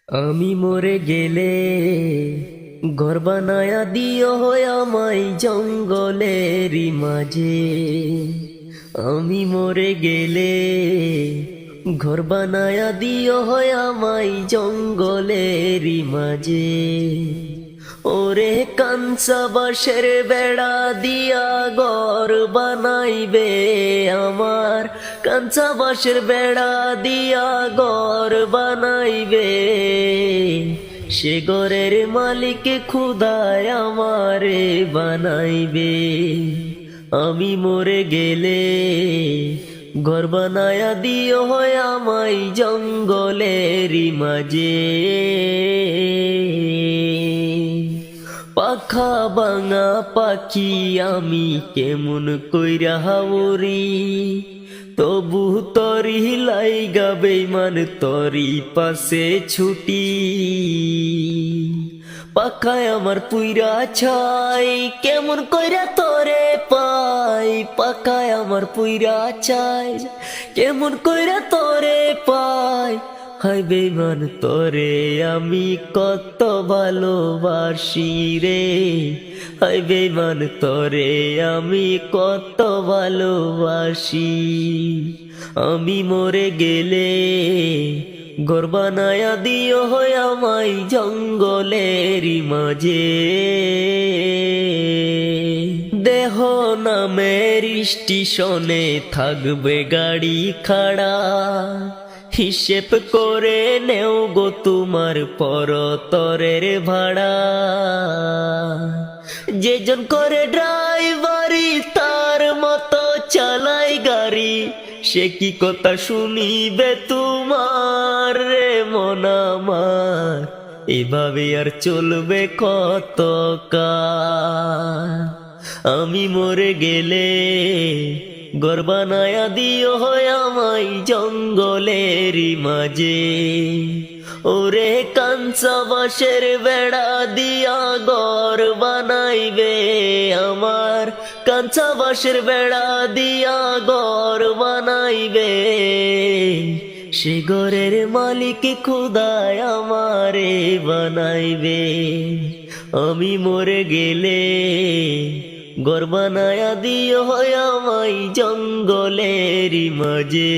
আমি মরে গেলে ঘর বানায়া দিও হয় আমায় জঙ্গলেরই মাঝে। আমি মরে গেলে ঘর বানায়া দিও হয় আমায় জঙ্গলেরই মাঝে। ওরে কাঞ্চা বাঁশের বেড়া দিয়া ঘর বানাইবে আমার, কাঞ্চা বাঁশের বেড়া দিয়া ঘর বানাইবে। সে ঘরের মালিক খুদায় আমারে বানাইবে। আমি মরে গেলে ঘর বানায়া দিও হয় আমায় জঙ্গলেরই মাঝে। পাখা বাঙা পাখি আমি কেমন কইরা উড়ি, তবু তরি লাইগা বেইমান তরি পাশে ছুটি। পাখায় আমার পুইরা ছাই কেমন কইরা তরে পাই, পাখায় আমার পুইরা ছাই কেমন কইরা তরে পাই। হাই বেইমান তোরে আমি কত ভালোবাসি রে, হাই বেইমান তোরে আমি কত ভালোবাসি। আমি মরে গেলে ঘর বানায়া দিও হয় আমায় জঙ্গলেরই মাঝে। দেহ নামের স্টেশনে থাকবে গাড়ি খাড়া, হিসেব করে নেও গো তোমার পরতরের ভাড়া। যেজন করে ড্রাইভারি তার মতো চালাই গাড়ি, সে কি কথা শুনিবে তোমার রে মন আমার। এভাবে আর চলবে কত কাল। আমি মরে গেলে ঘর বানায়া দিও হয় আমায় জঙ্গলেরই মাঝে। ওরে কাঞ্চা বাঁশের বেড়া দিয়া ঘর বানাইবে আমার, কাঞ্চা বাঁশের বেড়া দিয়া ঘর বানাইবে। সে ঘরের মালিক খুদায় আমারে বানাইবে। আমি মরে গেলে ঘর বানায়া দিও হয় আমায় জঙ্গলেরই মাঝে।